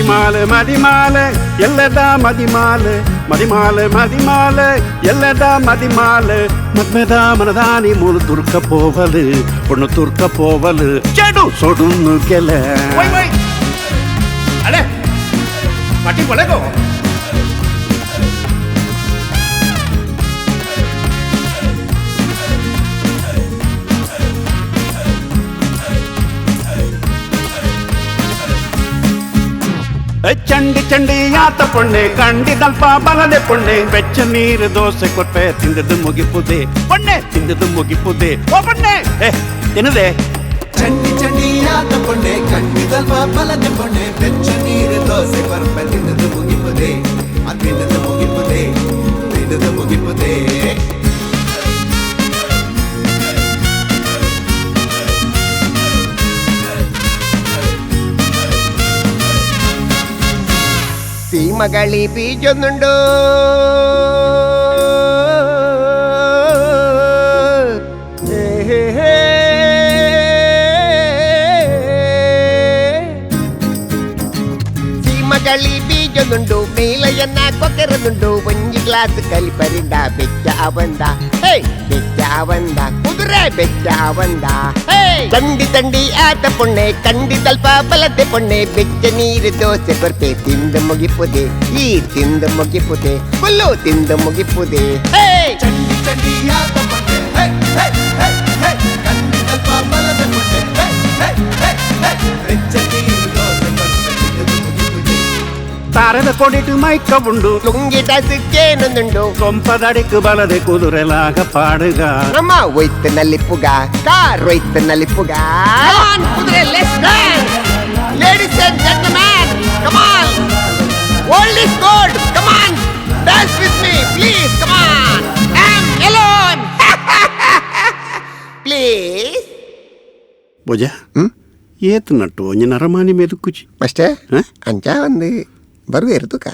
ಮದಿಮಾಲೆ ಮದಿಮಾಲೆ ಎಲ್ಲದ ಮದಿಮಾಲೆ ಮದಿಮಾಲೆ ಮದಿಮಾಲೆ ಎಲ್ಲದ ಮದಿಮಾಲೆ ಮದ್ಮೆದ ಮನದಾನಿ ಮೂಲು ತುರ್ಕ ಪೋವಲು பொண்ணு ತುರ್ಕ ಪೋವಲು ಚೆಡು ಸೊಡುನ್ನು ಕೆಲ ಅಲೆ ಪಾಟಿ ಒಳಗೋ ಚಂಡಿ ಚಂಡಿ ಆತ ಪೊಣ್ಣೆ ಕಂಡಿದಲ್ಪ ಬಲದೆ ಪೊಣ್ಣೆ ಬೆಚ್ಚ ನೀರು ದೋಸೆ ಕೊಟ್ಟೆ ತಿಂದದ್ದು ಮುಗಿಪುದೆ ಪೊಣ್ಣೆ ತಿಂದದ್ದು ಮುಗಿಪುದೆ ಓ ಪೊಣ್ಣೆ ತಿನ್ನದೆ ಚಂಡಿ ಚಂಡಿ ಆತ ಪೊಣ್ಣೆ ಕಂಡಿದಲ್ಪ ಬಲದೆ ಪೊಣ್ಣೆ ಬೆಚ್ಚ ನೀರು ದೋಸೆ ಕೊಟ್ಟೆ ತಿಂದದ್ದು ಮುಗಿಪುದೆ ತಿಂದದ್ದು ಮುಗಿಪುದೆ ತಿಂದದ್ದು ಮುಗಿಪುದೆ ಸೀಮಗಳಿ ಬೀಜೊಂದುಂಡು ಸೀಮಗಳಿ ಬೀಜೊಂದುಂಡು ಮೇಲಯ್ಯನ್ನ ಕೊಕ್ಕೆರದುಂಡು ಒಂಜಿ ಗ್ಲಾಸ್ ಕಲಿಪರಿಂದ ಬೆಚ್ಚ ಅವಂದ ಹೇ ಬೆಚ್ಚ ಅವಂದ ಕುದುರೆ ಬೆಚ್ಚ ಅವಂದ ಹೇ ತಂಡಿ ತಂಡಿ ಆತ ಪೊಣ್ಣೆ ಕಂಡಿದಲ್ಪ ಬಲದೆ ಪೊಣ್ಣೆ ಬೆಚ್ಚ ನೀರು ದೋಸೆ ಕೊರ್ಪೆ ತಿಂದು ಮುಗಿಪುದೆ ಈ ತಿಂದು ಮುಗಿಪುದೆ ಫುಲ್ಲು ತಿಂದು ಮುಗಿಪುದೆ ಹೇ ಚಂಡಿ ಚಂಡಿ ಆತ ಪೊಣ್ಣೆ ಹೇ ಹೇ ಹೇ ಹೇ ಕಂಡಿದಲ್ಪ ಬಲದೆ ಪೊಣ್ಣೆ ಹೇ ಹೇ ಹೇ ಬೆಚ್ಚ ನೀರು ದೋಸೆ ಕೊರ್ಪೆ ತಿಂದದ್ದು ಮುಗಿಪುದೆ ತಾರದ ಕೊಡಿಟು ಮೈಕ ಉಂಡು ಲುಂಗಿದ ಸಿಕ್ಕೇನೊಂದುಂಡು ಕೊಂಪದಡಿக்கு ಬಲದೆ ಕುದುರೆಲಾಗ ಪಾಡುಗ ನಮ್ಮ ಒಯ್ತನಲ್ಲಿ ಪುಗ ಕಾರ್ ಒಯ್ತನಲ್ಲಿ ಪುಗ ಕುದುರೆ ladies and gentlemen come on old is gold come on dance with me please come on I am alone please ಭುಜ ಏತ್ ನಟ್ಟು ಒಂಜಿ ನರಮಾನಿ ಮೇಲೆ ಕುಚಿ ಅಷ್ಟೇ ಅಂಚ ಒಂದು ಬರುವೆ ಇರ್ತುಕ